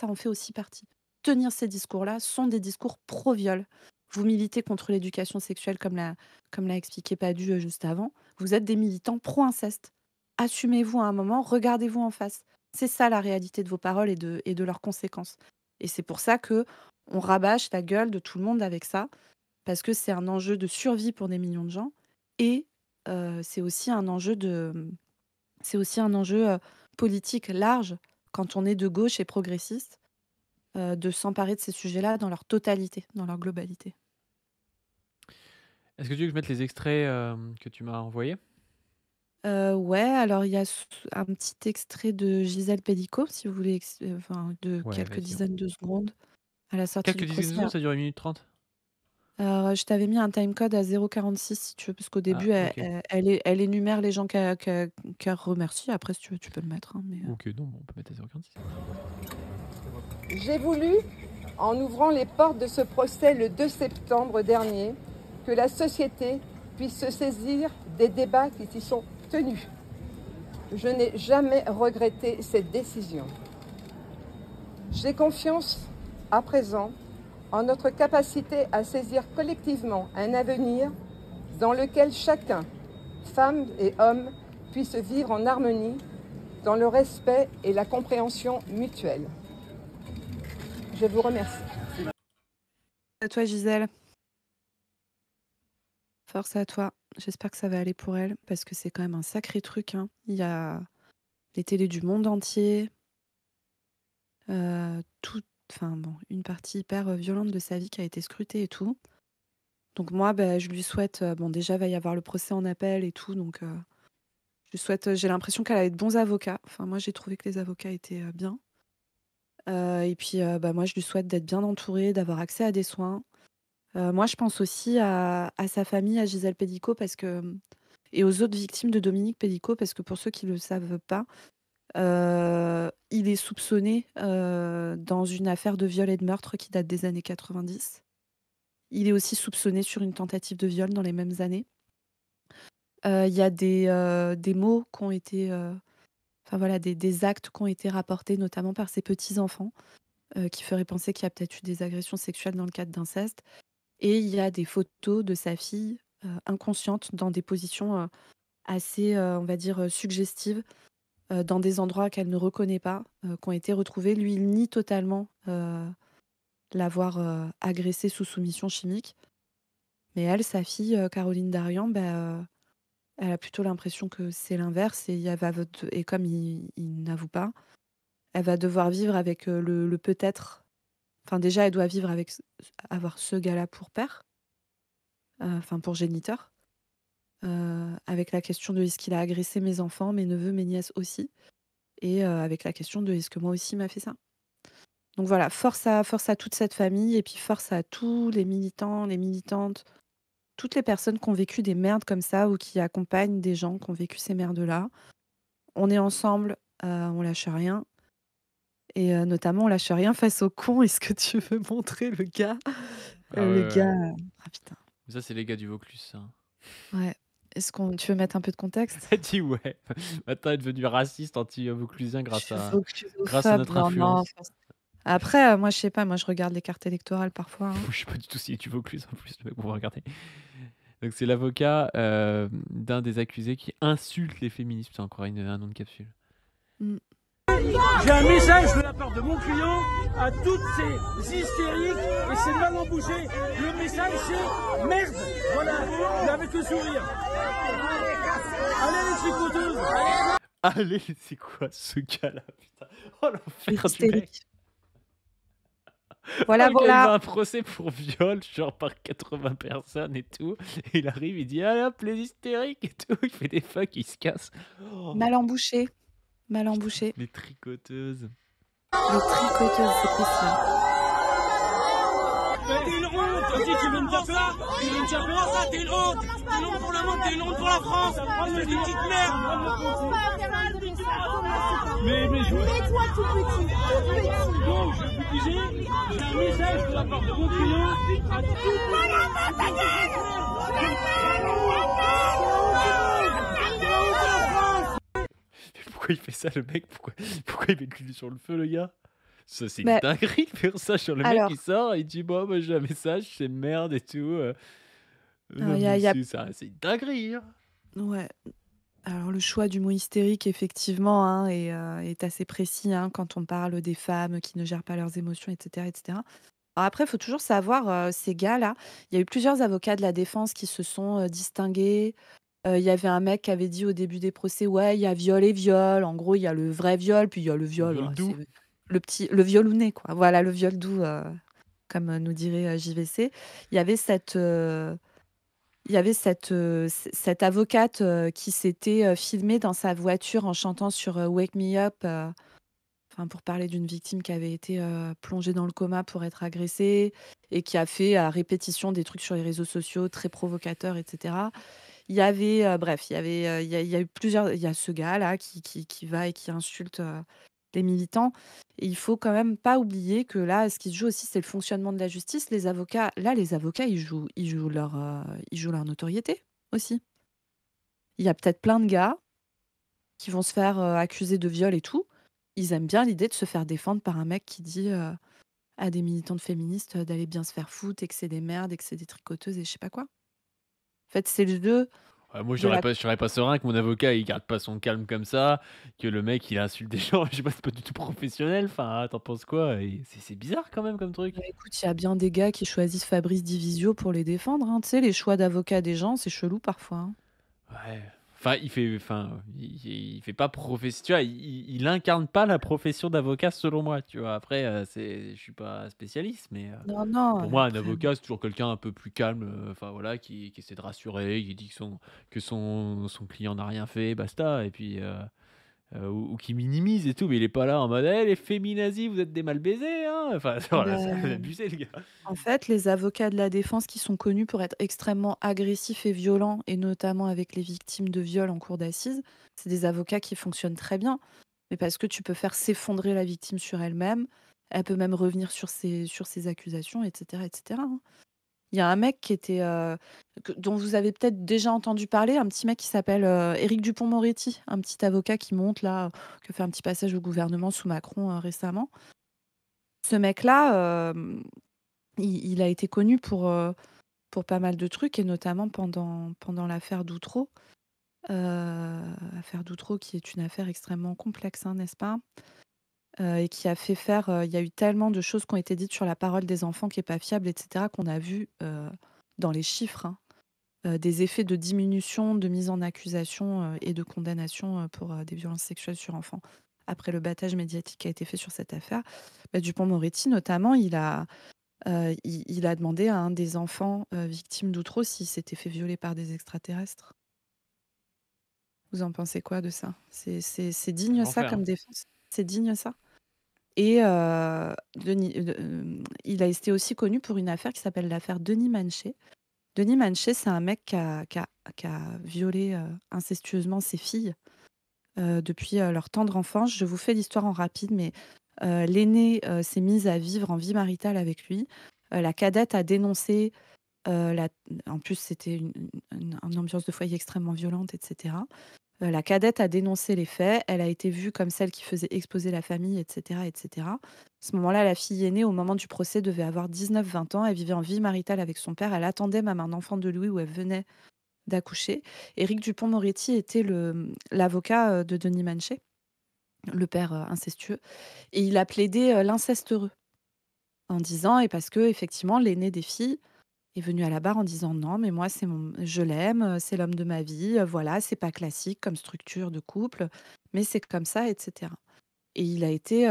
B: en fait aussi partie. Tenir ces discours-là sont des discours pro-viol. Vous militez contre l'éducation sexuelle comme l'a expliqué Padu, juste avant. Vous êtes des militants pro-inceste. Assumez-vous à un moment, regardez-vous en face. C'est ça la réalité de vos paroles et de leurs conséquences. Et c'est pour ça que on rabâche la gueule de tout le monde avec ça, parce que c'est un enjeu de survie pour des millions de gens et c'est aussi un enjeu politique large quand on est de gauche et progressiste, de s'emparer de ces sujets-là dans leur totalité, dans leur globalité.
A: Est-ce que tu veux que je mette les extraits, que tu m'as envoyés?
B: Ouais, alors il y a un petit extrait de Gisèle Pelicot, si vous voulez, enfin, de
A: Ouais,
B: quelques
A: vas-y,
B: dizaines de secondes à la sortie
A: quelques
B: du
A: dizaines de
B: procès.
A: secondes, ça dure 1 minute 30?
B: Alors, je t'avais mis un timecode à 0,46 si tu veux, parce qu'au
A: Ah
B: début,
A: OK.
B: elle énumère les gens qu'elle remercie. Après, si tu veux, tu peux le mettre, hein, mais
A: OK, non, on peut mettre à 0,46.
C: J'ai voulu, en ouvrant les portes de ce procès le 2 septembre dernier, que la société puisse se saisir des débats qui s'y sont tenus. Je n'ai jamais regretté cette décision. J'ai confiance, à présent, en notre capacité à saisir collectivement un avenir dans lequel chacun, femmes et hommes, puisse vivre en harmonie, dans le respect et la compréhension mutuelle. Je vous remercie.
B: à toi, Gisèle. Force à toi. J'espère que ça va aller pour elle, parce que c'est quand même un sacré truc, hein. Il y a les télés du monde entier, enfin bon, une partie hyper violente de sa vie qui a été scrutée et tout. Donc moi, bah, je lui souhaite, bon déjà, va y avoir le procès en appel et tout, donc je lui souhaite, j'ai l'impression qu'elle a de bons avocats. Enfin, moi, j'ai trouvé que les avocats étaient bien. Et puis, bah, moi, je lui souhaite d'être bien entourée, d'avoir accès à des soins. Moi, je pense aussi à sa famille, à Gisèle Pelicot, parce que et aux autres victimes de Dominique Pelicot, parce que pour ceux qui ne le savent pas, il est soupçonné, dans une affaire de viol et de meurtre qui date des années 90. Il est aussi soupçonné sur une tentative de viol dans les mêmes années. Il y a des mots qui ont été, enfin voilà, des actes qui ont été rapportés, notamment par ses petits-enfants, qui feraient penser qu'il y a peut-être eu des agressions sexuelles dans le cadre d'inceste. Et il y a des photos de sa fille, inconsciente dans des positions, assez, on va dire, suggestives, dans des endroits qu'elle ne reconnaît pas, qui ont été retrouvés. Lui, il nie totalement, l'avoir, agressée sous soumission chimique. Mais elle, sa fille, Caroline Darian, bah, elle a plutôt l'impression que c'est l'inverse et elle va et comme il n'avoue pas, elle va devoir vivre avec, le peut-être, enfin déjà elle doit vivre avec avoir ce gars-là pour père, enfin pour géniteur, avec la question de: «Est-ce qu'il a agressé mes enfants, mes neveux, mes nièces aussi?» et avec la question de: «Est-ce que moi aussi il m'a fait ça?» Donc voilà, force à toute cette famille et puis force à tous les militants, les militantes, toutes les personnes qui ont vécu des merdes comme ça ou qui accompagnent des gens qui ont vécu ces merdes-là. On est ensemble, on lâche rien et notamment on lâche rien face aux cons. Est-ce que tu veux montrer le gars?
A: Ah ouais,
B: Le
A: ouais,
B: gars,
A: ouais.
B: ah putain,
A: Ça, c'est les gars du Vaucluse, ça.
B: ouais. Tu veux mettre un peu de contexte?
A: Elle dit: «Ouais». Maintenant, elle est devenue raciste, anti-vauclusien
B: Je
A: grâce
B: suis
A: à
B: vauclusophobe,
A: notre
B: non, non,
A: influence.
B: après, moi je sais pas, moi je regarde les cartes électorales parfois, hein.
A: Je sais pas du tout s'il est du Vaucluse en plus, le mec, on va regarder. Donc c'est l'avocat d'un des accusés qui insulte les féministes. C'est encore un nom de capsule.
B: Mm.
D: J'ai un message de la part de mon client à toutes ces hystériques et ces mal embouchés. Le message c'est merde. Voilà, mais avec le sourire. Allez les tricoteuses.
A: Allez, c'est quoi ce gars-là, putain. Oh l'enfer du mec.
B: Hystérique.
A: Oh,
B: Voilà,
A: le gars, il va à
B: voilà.
A: un procès pour viol, genre par 80 personnes et tout. Et il arrive, il dit allez hop, les hystériques et tout. Il fait des fuck, il se casse. Oh,
B: Mal embouché. Mal embouché.
A: les tricoteuses.
B: Les tricoteuses, c'est précis.
D: T'es une honte. Vas-y, tu veux me taper là? Tu veux me taper là? T'es une honte. T'es une honte pour le monde, t'es une honte pour la France. T'es une petite merde. Mais je...
E: Mets-toi tout petit, tout petit.
D: Donc, je vais vous dire, j'ai un message de la part de mon client à
A: Pourquoi il fait ça, le mec? Pourquoi il met l'huile sur le feu, le gars? Ça, c'est une
B: Bah,
A: dinguerie de faire ça sur le mec
B: alors,
A: qui sort et il dit bon, bah, j'ai un message, c'est merde et tout. Non,
B: il y a,
A: mais
B: il y a-
A: c'est une dinguerie. Hein.
B: ouais. Alors le choix du mot hystérique, effectivement, hein, est assez précis hein, quand on parle des femmes qui ne gèrent pas leurs émotions, etc., etc. Alors après, il faut toujours savoir, ces gars-là, il y a eu plusieurs avocats de la défense qui se sont distingués. Il y avait un mec qui avait dit au début des procès, ouais, il y a viol et viol. En gros, il y a le vrai viol, puis il y a le
A: Le
B: viol,
A: viol
B: ouais,
A: doux.
B: c'est le violounet, quoi. Voilà, le viol doux, comme nous dirait JVC. Il y avait cette avocate qui s'était filmée dans sa voiture en chantant sur Wake Me Up, enfin, pour parler d'une victime qui avait été plongée dans le coma pour être agressée et qui a fait à répétition des trucs sur les réseaux sociaux très provocateurs, etc. Il y avait, bref, il y a eu plusieurs. Il y a ce gars-là qui va et qui insulte les militants. Et il faut quand même pas oublier que là, ce qui se joue aussi, c'est le fonctionnement de la justice. Les avocats, ils jouent leur notoriété aussi. Il y a peut-être plein de gars qui vont se faire accuser de viol et tout. Ils aiment bien l'idée de se faire défendre par un mec qui dit à des militantes féministes d'aller bien se faire foutre et que c'est des merdes et que c'est des tricoteuses et je sais pas quoi. En fait, c'est le jeu
A: Ouais, moi,
B: de la.
A: je serais pas serein que mon avocat il garde pas son calme comme ça, que le mec il insulte des gens. Je sais pas, c'est pas du tout professionnel. Enfin, t'en penses quoi? Et c'est bizarre quand même comme truc.
B: Bah, écoute, il y a bien des gars qui choisissent Fabrice Divisio pour les défendre. Hein. Tu sais, les choix d'avocats des gens, c'est chelou parfois. Hein.
A: Ouais. Il fait pas profession. Tu vois, il incarne pas la profession d'avocat selon moi. Tu vois, après, je suis pas spécialiste, mais
B: Non, non.
A: pour moi, un
B: Après,
A: avocat, c'est toujours quelqu'un un peu plus calme. Enfin voilà, qui essaie de rassurer, qui dit que son client n'a rien fait, basta. Et puis ou qui minimise et tout, mais il est pas là en mode «Eh, les féminazis, vous êtes des mal baisés, hein!» Enfin, voilà, c'est
B: bah,
A: abusé, le gars.
B: en fait, les avocats de la défense qui sont connus pour être extrêmement agressifs et violents, et notamment avec les victimes de viol en cour d'assises, c'est des avocats qui fonctionnent très bien. Mais parce que tu peux faire s'effondrer la victime sur elle-même, elle peut même revenir sur ses accusations, etc., etc. Hein. Il y a un mec qui était, dont vous avez peut-être déjà entendu parler, un petit mec qui s'appelle Éric Dupond-Moretti, un petit avocat qui monte là, qui a fait un petit passage au gouvernement sous Macron récemment. Ce mec-là, il a été connu pour pas mal de trucs, et notamment pendant l'affaire Doutreau. Affaire Doutreau qui est une affaire extrêmement complexe, hein, n'est-ce pas? Et qui a fait faire, il y a eu tellement de choses qui ont été dites sur la parole des enfants qui est pas fiable, etc., qu'on a vu dans les chiffres, hein, des effets de diminution, de mise en accusation et de condamnation pour des violences sexuelles sur enfants. Après le battage médiatique qui a été fait sur cette affaire, Dupond-Moretti, notamment, il a demandé à un des enfants victimes d'Outreau s'il s'était fait violer par des extraterrestres. Vous en pensez quoi de ça? C'est digne ça
A: L'enfer.
B: comme défense? C'est digne ça? Et il a été aussi connu pour une affaire qui s'appelle l'affaire Denis Manchet. Denis Manchet, c'est un mec qui a violé incestueusement ses filles depuis leur tendre enfance. Je vous fais l'histoire en rapide, mais l'aînée s'est mise à vivre en vie maritale avec lui. La cadette a dénoncé. En plus, c'était une ambiance de foyer extrêmement violente, etc. La cadette a dénoncé les faits. Elle a été vue comme celle qui faisait exploser la famille, etc., etc. À ce moment-là, la fille aînée, au moment du procès, devait avoir 19-20 ans. Elle vivait en vie maritale avec son père. Elle attendait même un enfant de lui où elle venait d'accoucher. Éric Dupond-Moretti était l'avocat de Denis Manchet, le père incestueux. Et il a plaidé l'inceste heureux en disant, et parce que effectivement, l'aîné des filles est venu à la barre en disant non, mais moi, je l'aime, c'est l'homme de ma vie, voilà, c'est pas classique comme structure de couple, mais c'est comme ça, etc. Et il a été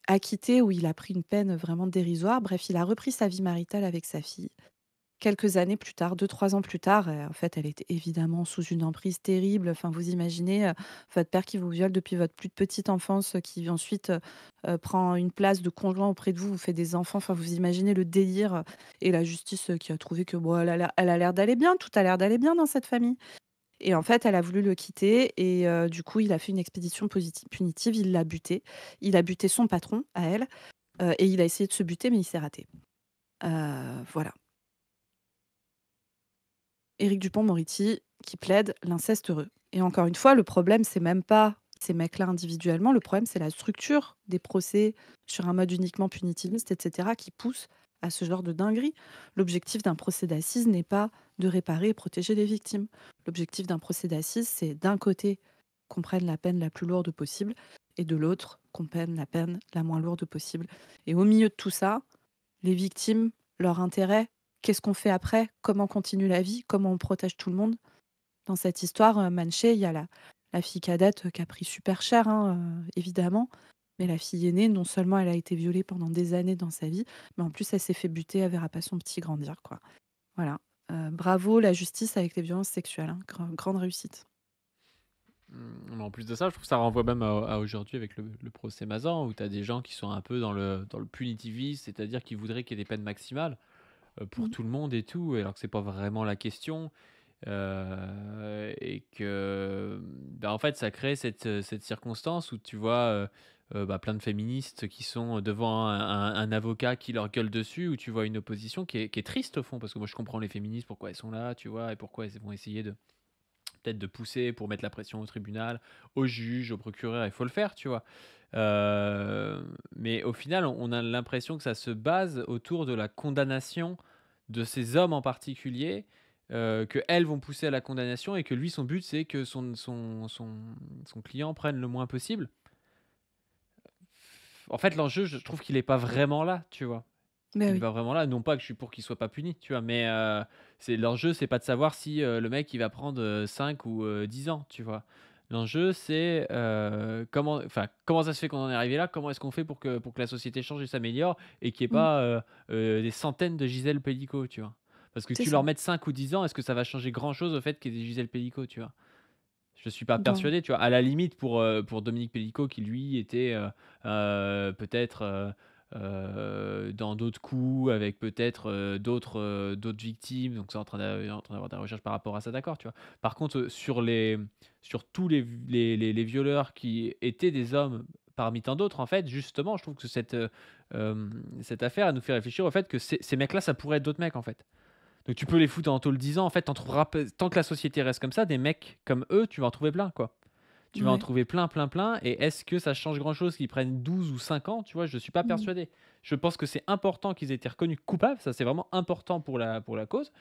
B: acquitté ou il a pris une peine vraiment dérisoire. Bref, il a repris sa vie maritale avec sa fille. Quelques années plus tard, 2-3 ans plus tard, en fait, elle était évidemment sous une emprise terrible. Enfin, vous imaginez, votre père qui vous viole depuis votre plus petite enfance, qui ensuite, prend une place de conjoint auprès de vous, vous fait des enfants. Enfin, vous imaginez le délire, et la justice, qui a trouvé que, bon, elle a l'air d'aller bien, tout a l'air d'aller bien dans cette famille. Et en fait, elle a voulu le quitter et du coup, il a fait une expédition punitive, il l'a buté. Il a buté son patron à elle, et il a essayé de se buter, mais il s'est raté. Voilà. Éric Dupond-Moretti qui plaide l'inceste heureux. Et encore une fois, le problème, c'est même pas ces mecs-là individuellement, le problème, c'est la structure des procès sur un mode uniquement punitiviste, etc., qui pousse à ce genre de dinguerie. L'objectif d'un procès d'assises n'est pas de réparer et protéger les victimes. L'objectif d'un procès d'assises, c'est d'un côté qu'on prenne la peine la plus lourde possible et de l'autre qu'on prenne la peine la moins lourde possible. Et au milieu de tout ça, les victimes, leur intérêt, qu'est-ce qu'on fait après? Comment continue la vie? Comment on protège tout le monde? Dans cette histoire, Manché, il y a la fille cadette qui a pris super cher, hein, évidemment. Mais la fille aînée, non seulement elle a été violée pendant des années dans sa vie, mais en plus elle s'est fait buter, elle verra pas son petit grandir, quoi. Voilà. Bravo la justice avec les violences sexuelles, hein. Grande réussite.
A: Mais en plus de ça, je trouve que ça renvoie même à aujourd'hui avec le procès Mazan, où tu as des gens qui sont un peu dans le punitivisme, c'est-à-dire qui voudraient qu'il y ait des peines maximales pour
B: Mmh.
A: tout le monde et tout, alors que c'est pas vraiment la question. Et que bah, en fait ça crée cette circonstance où tu vois bah, plein de féministes qui sont devant un avocat qui leur gueule dessus, où tu vois une opposition qui est triste au fond, parce que moi je comprends les féministes, pourquoi elles sont là, tu vois, et pourquoi elles vont essayer de peut-être de pousser pour mettre la pression au tribunal, au juge, au procureur, il faut le faire, tu vois. Mais au final, on a l'impression que ça se base autour de la condamnation de ces hommes en particulier, que elles vont pousser à la condamnation et que lui, son but, c'est que son client prenne le moins possible. En fait, l'enjeu, je trouve qu'il n'est pas vraiment là, tu vois.
B: Mais
A: Il n'est
B: oui.
A: pas vraiment là. Non pas que je suis pour qu'il soit pas puni, tu vois, mais l'enjeu, c'est pas de savoir si le mec il va prendre 5 ou 10 ans, tu vois. L'enjeu, c'est comment ça se fait qu'on en est arrivé là, comment est-ce qu'on fait pour que la société change et s'améliore et qu'il n'y ait
B: Mmh.
A: pas des centaines de Gisèle Pellico, tu vois. Parce que
B: C'est
A: tu
B: ça.
A: leur mettes 5 ou 10 ans, est-ce que ça va changer grand-chose au fait qu'il y ait des Gisèle Pellico, tu vois? Je suis pas
B: Dans
A: persuadé, tu vois? À la limite pour Dominique Pellico qui lui était, peut-être, dans d'autres coups avec peut-être, d'autres victimes, donc c'est en train d'avoir des recherches par rapport à ça, d'accord, tu vois? Par contre, sur tous les violeurs qui étaient des hommes parmi tant d'autres, en fait, justement, je trouve que cette affaire, elle nous fait réfléchir au fait que ces mecs-là, ça pourrait être d'autres mecs, en fait. Donc tu peux les foutre en taule 10 ans, en fait, t'en trouveras tant que la société reste comme ça, des mecs comme eux, tu vas en trouver plein, quoi. Tu vas en
B: Ouais.
A: trouver plein, plein, plein. Et est-ce que ça change grand-chose qu'ils prennent 12 ou 5 ans? Tu vois, je ne suis pas
B: Mmh.
A: persuadé. Je pense que c'est important qu'ils aient été reconnus coupables. Ça, c'est vraiment important pour la cause.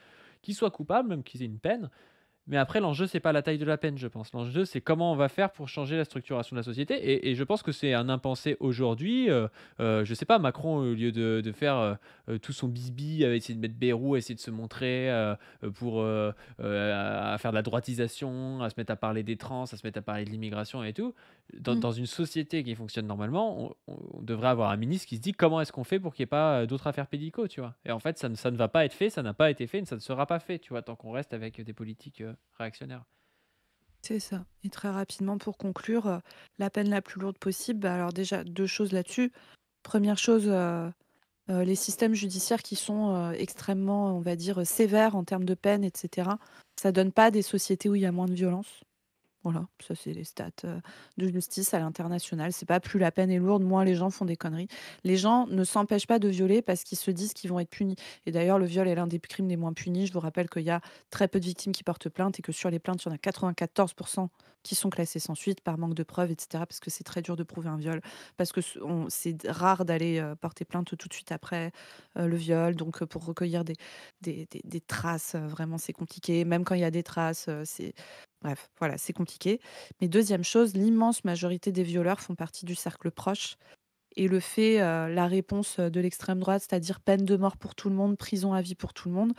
A: Qu'ils soient coupables, même qu'ils aient une peine. Mais après, l'enjeu, c'est pas la taille de la peine, je pense. L'enjeu, c'est comment on va faire pour changer la structuration de la société. Et je pense que c'est un impensé aujourd'hui. Je sais pas, Macron, au lieu de faire tout son bisbis, à essayer de mettre Bayrou, à essayer de se montrer à faire de la droitisation, à se mettre à parler des trans, à se mettre à parler de l'immigration et tout. Dans,
B: Mmh.
A: dans une société qui fonctionne normalement, on devrait avoir un ministre qui se dit comment est-ce qu'on fait pour qu'il n'y ait pas d'autres affaires pédicaux, tu vois. Et en fait, ça ne va pas être fait, ça n'a pas été fait, ça ne sera pas fait, tu vois, tant qu'on reste avec des politiques réactionnaires.
B: C'est ça. Et très rapidement, pour conclure, la peine la plus lourde possible, bah, alors déjà, 2 choses là-dessus. Première chose, les systèmes judiciaires qui sont, extrêmement, on va dire, sévères en termes de peine et cetera, ça donne pas des sociétés où il y a moins de violence. Voilà, ça c'est les stats de justice à l'international. C'est pas plus la peine est lourde, moins les gens font des conneries. Les gens ne s'empêchent pas de violer parce qu'ils se disent qu'ils vont être punis. Et d'ailleurs, le viol est l'un des crimes les moins punis. Je vous rappelle qu'il y a très peu de victimes qui portent plainte et que sur les plaintes, il y en a 94% qui sont classées sans suite par manque de preuves, etc. Parce que c'est très dur de prouver un viol, parce que c'est rare d'aller porter plainte tout de suite après le viol. Donc pour recueillir des traces, vraiment c'est compliqué. Même quand il y a des traces, c'est... Bref, voilà, c'est compliqué. Mais deuxième chose, l'immense majorité des violeurs font partie du cercle proche. Et le fait, la réponse de l'extrême droite, c'est-à-dire peine de mort pour tout le monde, prison à vie pour tout le monde,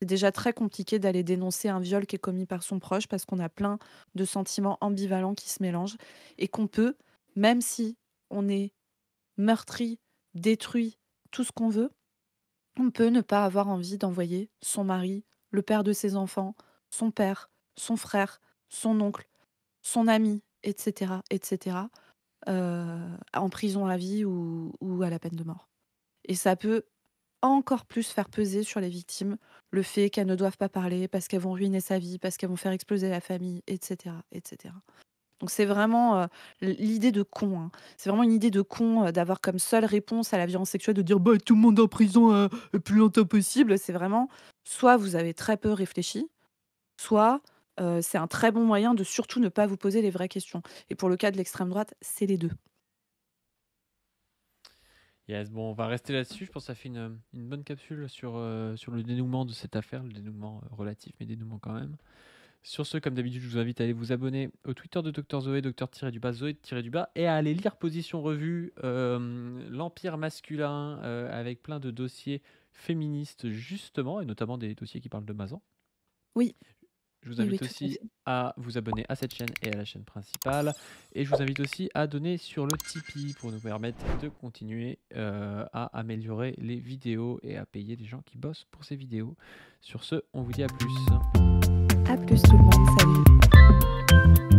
B: c'est déjà très compliqué d'aller dénoncer un viol qui est commis par son proche parce qu'on a plein de sentiments ambivalents qui se mélangent et qu'on peut, même si on est meurtri, détruit, tout ce qu'on veut, on peut ne pas avoir envie d'envoyer son mari, le père de ses enfants, son père, son frère, son oncle, son ami, etc., en prison à vie ou à la peine de mort. Et ça peut encore plus faire peser sur les victimes le fait qu'elles ne doivent pas parler parce qu'elles vont ruiner sa vie, parce qu'elles vont faire exploser la famille, etc. Donc c'est vraiment l'idée de con, hein. C'est vraiment une idée de con d'avoir comme seule réponse à la violence sexuelle de dire bah, tout le monde en prison le plus longtemps possible. C'est vraiment soit vous avez très peu réfléchi, soit c'est un très bon moyen de surtout ne pas vous poser les vraies questions. Et pour le cas de l'extrême droite, c'est les deux.
A: Yes, bon, on va rester là-dessus. Je pense que ça fait une bonne capsule sur le dénouement de cette affaire, le dénouement relatif, mais dénouement quand même. Sur ce, comme d'habitude, je vous invite à aller vous abonner au Twitter de Dr Zoé, Dr-du-bas, Zoé-du-bas, et à aller lire Position Revue, l'Empire masculin, avec plein de dossiers féministes, justement, et notamment des dossiers qui parlent de Mazan.
B: Oui.
A: Je vous invite aussi à vous abonner à cette chaîne et à la chaîne principale. Et je vous invite aussi à donner sur le Tipeee pour nous permettre de continuer à améliorer les vidéos et à payer des gens qui bossent pour ces vidéos. Sur ce, on vous dit à plus.
B: À plus tout le monde, salut.